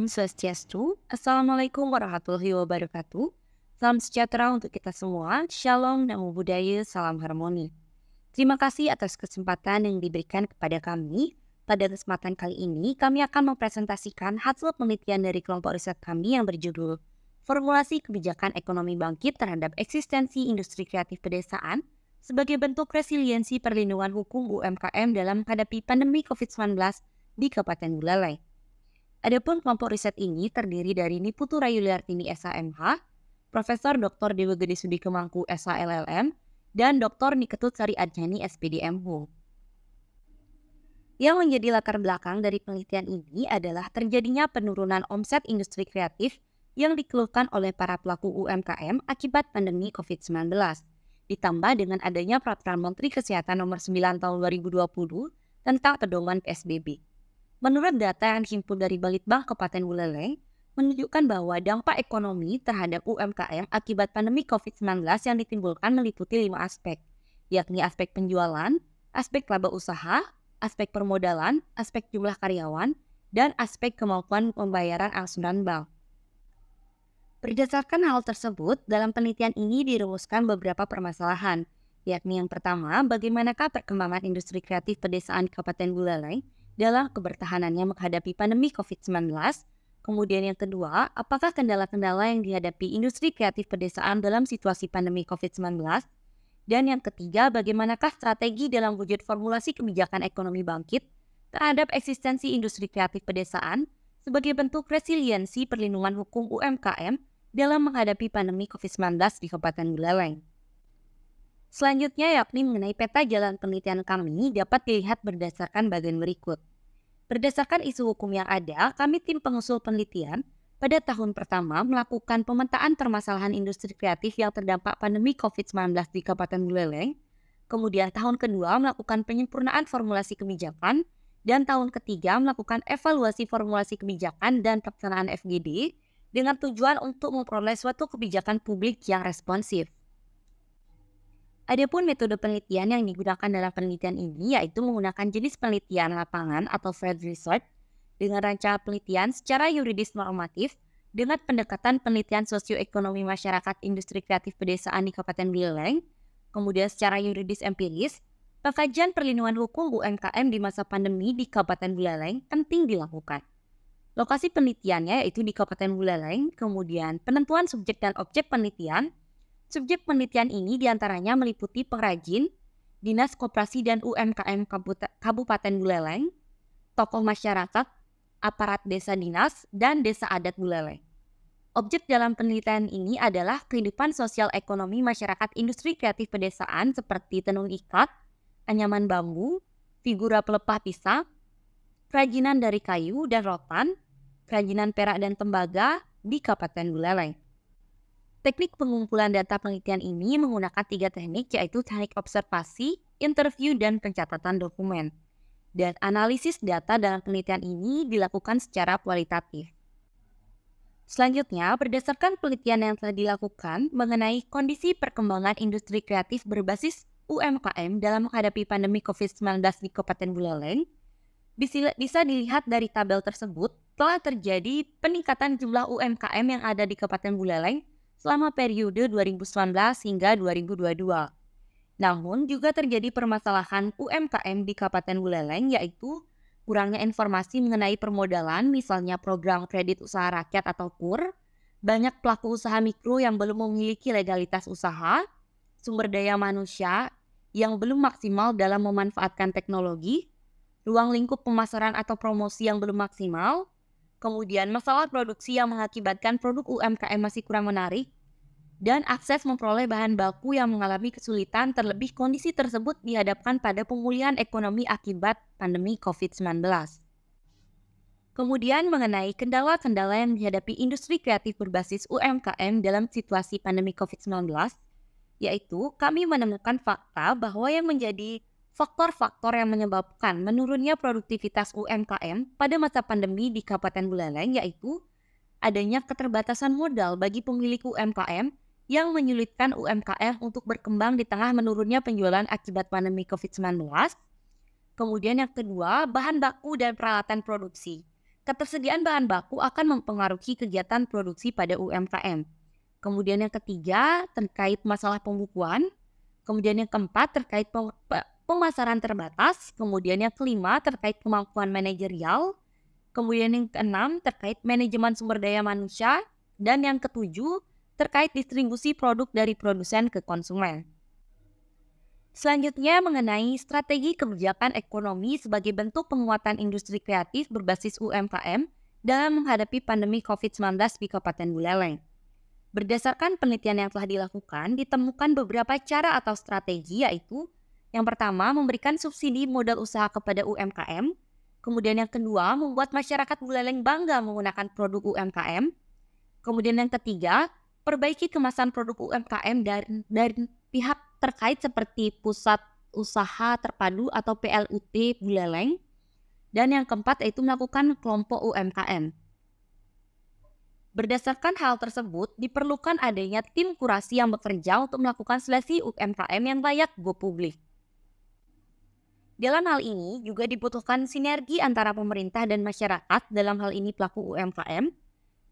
Om Swastiastu. Assalamualaikum warahmatullahi wabarakatuh. Salam sejahtera untuk kita semua. Shalom, namo buddhaya, salam harmoni. Terima kasih atas kesempatan yang diberikan kepada kami. Pada kesempatan kali ini, kami akan mempresentasikan hasil penelitian dari kelompok riset kami yang berjudul Formulasi Kebijakan Ekonomi Bangkit terhadap Eksistensi Industri Kreatif Pedesaan sebagai bentuk resiliensi perlindungan hukum UMKM dalam menghadapi pandemi COVID-19 di Kabupaten Buleleng. Adapun kelompok riset ini terdiri dari Niputu Rayuliartini SHMH, Profesor Dr. Dewa Gede Sudikemangku SHLLM, dan Dr. Niketut Sari Adjani SPD MHU. Yang menjadi latar belakang dari penelitian ini adalah terjadinya penurunan omset industri kreatif yang dikeluhkan oleh para pelaku UMKM akibat pandemi COVID-19, ditambah dengan adanya Peraturan Menteri Kesehatan Nomor 9 Tahun 2020 tentang pedoman PSBB. Menurut data yang dihimpun dari Balitbang Kabupaten Buleleng, menunjukkan bahwa dampak ekonomi terhadap UMKM akibat pandemi COVID-19 yang ditimbulkan meliputi 5 aspek, yakni aspek penjualan, aspek laba usaha, aspek permodalan, aspek jumlah karyawan, dan aspek kemampuan pembayaran angsuran bank. Berdasarkan hal tersebut, dalam penelitian ini dirumuskan beberapa permasalahan, yakni yang pertama, bagaimanakah perkembangan industri kreatif pedesaan Kabupaten Buleleng dalam kebertahanannya menghadapi pandemi COVID-19. Kemudian yang kedua, apakah kendala-kendala yang dihadapi industri kreatif pedesaan dalam situasi pandemi COVID-19? Dan yang ketiga, bagaimanakah strategi dalam wujud formulasi kebijakan ekonomi bangkit terhadap eksistensi industri kreatif pedesaan sebagai bentuk resiliensi perlindungan hukum UMKM dalam menghadapi pandemi COVID-19 di Kabupaten Buleleng. Selanjutnya yakni mengenai peta jalan penelitian kami dapat dilihat berdasarkan bagian berikut. Berdasarkan isu hukum yang ada, kami tim pengusul penelitian pada tahun pertama melakukan pemetaan permasalahan industri kreatif yang terdampak pandemi COVID-19 di Kabupaten Buleleng. Kemudian tahun kedua melakukan penyempurnaan formulasi kebijakan dan tahun ketiga melakukan evaluasi formulasi kebijakan dan pelaksanaan FGD dengan tujuan untuk memperoleh suatu kebijakan publik yang responsif. Adapun metode penelitian yang digunakan dalam penelitian ini yaitu menggunakan jenis penelitian lapangan atau field research dengan rancangan penelitian secara yuridis normatif dengan pendekatan penelitian sosioekonomi masyarakat industri kreatif pedesaan di Kabupaten Buleleng, kemudian secara yuridis empiris, pengkajian perlindungan hukum UMKM di masa pandemi di Kabupaten Buleleng penting dilakukan. Lokasi penelitiannya yaitu di Kabupaten Buleleng, kemudian penentuan subjek dan objek penelitian. Subjek penelitian ini diantaranya meliputi pengrajin, Dinas Koperasi dan UMKM Kabupaten Buleleng, tokoh masyarakat, aparat desa dinas, dan desa adat Buleleng. Objek dalam penelitian ini adalah kehidupan sosial ekonomi masyarakat industri kreatif pedesaan seperti tenun ikat, anyaman bambu, figura pelepah pisang, kerajinan dari kayu dan rotan, kerajinan perak dan tembaga di Kabupaten Buleleng. Teknik pengumpulan data penelitian ini menggunakan 3 teknik yaitu teknik observasi, interview, dan pencatatan dokumen. Dan analisis data dalam penelitian ini dilakukan secara kualitatif. Selanjutnya, berdasarkan penelitian yang telah dilakukan mengenai kondisi perkembangan industri kreatif berbasis UMKM dalam menghadapi pandemi COVID-19 di Kabupaten Buleleng, bisa dilihat dari tabel tersebut telah terjadi peningkatan jumlah UMKM yang ada di Kabupaten Buleleng selama periode 2019 hingga 2022. Namun juga terjadi permasalahan UMKM di Kabupaten Buleleng yaitu kurangnya informasi mengenai permodalan, misalnya program kredit usaha rakyat atau KUR, banyak pelaku usaha mikro yang belum memiliki legalitas usaha, sumber daya manusia yang belum maksimal dalam memanfaatkan teknologi, ruang lingkup pemasaran atau promosi yang belum maksimal, kemudian masalah produksi yang mengakibatkan produk UMKM masih kurang menarik, dan akses memperoleh bahan baku yang mengalami kesulitan terlebih kondisi tersebut dihadapkan pada pemulihan ekonomi akibat pandemi COVID-19. Kemudian mengenai kendala-kendala yang dihadapi industri kreatif berbasis UMKM dalam situasi pandemi COVID-19, yaitu kami menemukan fakta bahwa yang menjadi faktor-faktor yang menyebabkan menurunnya produktivitas UMKM pada masa pandemi di Kabupaten Buleleng yaitu adanya keterbatasan modal bagi pemilik UMKM yang menyulitkan UMKM untuk berkembang di tengah menurunnya penjualan akibat pandemi COVID-19. Kemudian yang kedua, bahan baku dan peralatan produksi. Ketersediaan bahan baku akan mempengaruhi kegiatan produksi pada UMKM. Kemudian yang ketiga terkait masalah pembukuan. Kemudian yang keempat terkait pemasaran terbatas. Kemudian yang kelima terkait kemampuan manajerial. Kemudian yang keenam terkait manajemen sumber daya manusia. Dan yang ketujuh terkait distribusi produk dari produsen ke konsumen. Selanjutnya mengenai strategi kebijakan ekonomi sebagai bentuk penguatan industri kreatif berbasis UMKM dalam menghadapi pandemi COVID-19 di Kabupaten Buleleng. Berdasarkan penelitian yang telah dilakukan, ditemukan beberapa cara atau strategi, yaitu yang pertama, memberikan subsidi modal usaha kepada UMKM. Kemudian yang kedua, membuat masyarakat Buleleng bangga menggunakan produk UMKM. Kemudian yang ketiga, perbaiki kemasan produk UMKM dari pihak terkait seperti Pusat Usaha Terpadu atau PLUT Buleleng. Dan yang keempat yaitu melakukan kelompok UMKM. Berdasarkan hal tersebut, diperlukan adanya tim kurasi yang bekerja untuk melakukan seleksi UMKM yang layak go publik. Dalam hal ini juga dibutuhkan sinergi antara pemerintah dan masyarakat, dalam hal ini pelaku UMKM.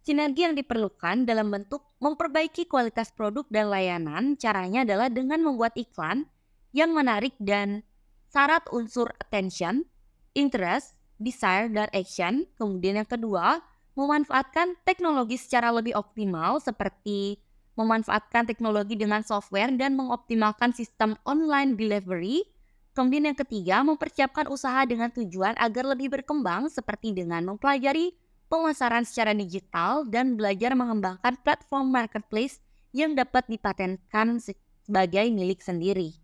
Sinergi yang diperlukan dalam bentuk memperbaiki kualitas produk dan layanan, caranya adalah dengan membuat iklan yang menarik dan syarat unsur attention, interest, desire, dan action. Kemudian yang kedua, memanfaatkan teknologi secara lebih optimal seperti memanfaatkan teknologi dengan software dan mengoptimalkan sistem online delivery. Kemudian yang ketiga, mempersiapkan usaha dengan tujuan agar lebih berkembang seperti dengan mempelajari pemasaran secara digital dan belajar mengembangkan platform marketplace yang dapat dipatenkan sebagai milik sendiri.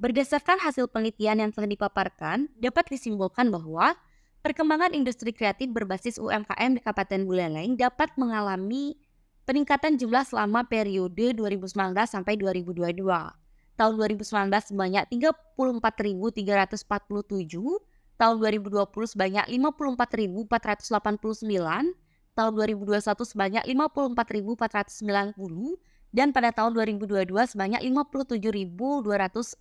Berdasarkan hasil penelitian yang telah dipaparkan, dapat disimpulkan bahwa perkembangan industri kreatif berbasis UMKM di Kabupaten Buleleng dapat mengalami peningkatan jumlah selama periode 2019 sampai 2022. Tahun 2019 sebanyak 34.347, tahun 2020 sebanyak 54.489, tahun 2021 sebanyak 54.490, dan pada tahun 2022 sebanyak 57.216.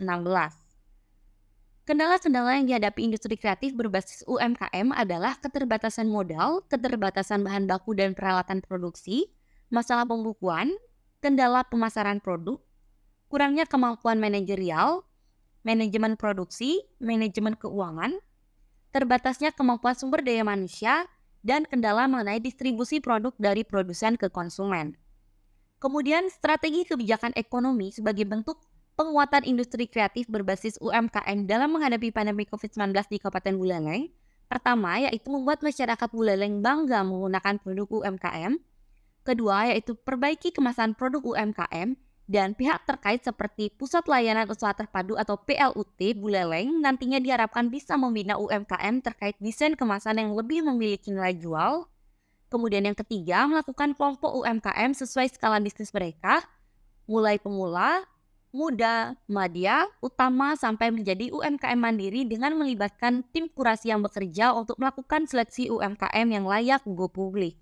Kendala-kendala yang dihadapi industri kreatif berbasis UMKM adalah keterbatasan modal, keterbatasan bahan baku dan peralatan produksi, masalah pembukuan, kendala pemasaran produk, kurangnya kemampuan manajerial, manajemen produksi, manajemen keuangan, terbatasnya kemampuan sumber daya manusia, dan kendala mengenai distribusi produk dari produsen ke konsumen. Kemudian strategi kebijakan ekonomi sebagai bentuk penguatan industri kreatif berbasis UMKM dalam menghadapi pandemi COVID-19 di Kabupaten Buleleng. Pertama, yaitu membuat masyarakat Buleleng bangga menggunakan produk UMKM. Kedua, yaitu perbaiki kemasan produk UMKM, dan pihak terkait seperti Pusat Layanan Usaha Terpadu atau PLUT Buleleng nantinya diharapkan bisa membina UMKM terkait desain kemasan yang lebih memiliki nilai jual. Kemudian yang ketiga, melakukan kelompok UMKM sesuai skala bisnis mereka, mulai pemula, muda, madya, utama, sampai menjadi UMKM mandiri dengan melibatkan tim kurasi yang bekerja untuk melakukan seleksi UMKM yang layak go publik.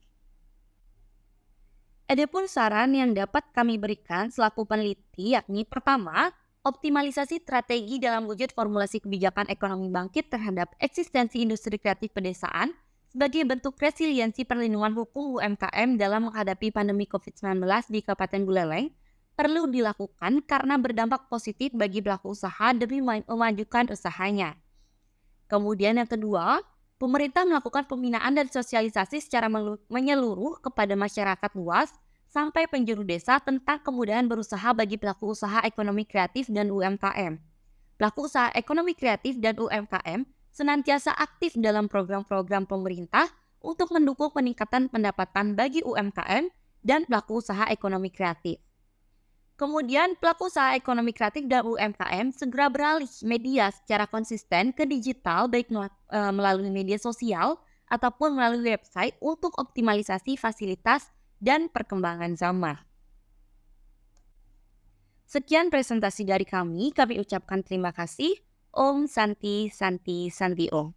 Adapun saran yang dapat kami berikan selaku peneliti yakni pertama, optimalisasi strategi dalam wujud formulasi kebijakan ekonomi bangkit terhadap eksistensi industri kreatif pedesaan sebagai bentuk resiliensi perlindungan hukum UMKM dalam menghadapi pandemi COVID-19 di Kabupaten Buleleng perlu dilakukan karena berdampak positif bagi pelaku usaha demi memajukan usahanya. Kemudian yang kedua, pemerintah melakukan pembinaan dan sosialisasi secara menyeluruh kepada masyarakat luas sampai penjuru desa tentang kemudahan berusaha bagi pelaku usaha ekonomi kreatif dan UMKM. Pelaku usaha ekonomi kreatif dan UMKM senantiasa aktif dalam program-program pemerintah untuk mendukung peningkatan pendapatan bagi UMKM dan pelaku usaha ekonomi kreatif. Kemudian pelaku usaha ekonomi kreatif dan UMKM segera beralih media secara konsisten ke digital baik melalui media sosial ataupun melalui website untuk optimalisasi fasilitas dan perkembangan zaman. Sekian presentasi dari kami ucapkan terima kasih. Om Santi Santi Santi Om.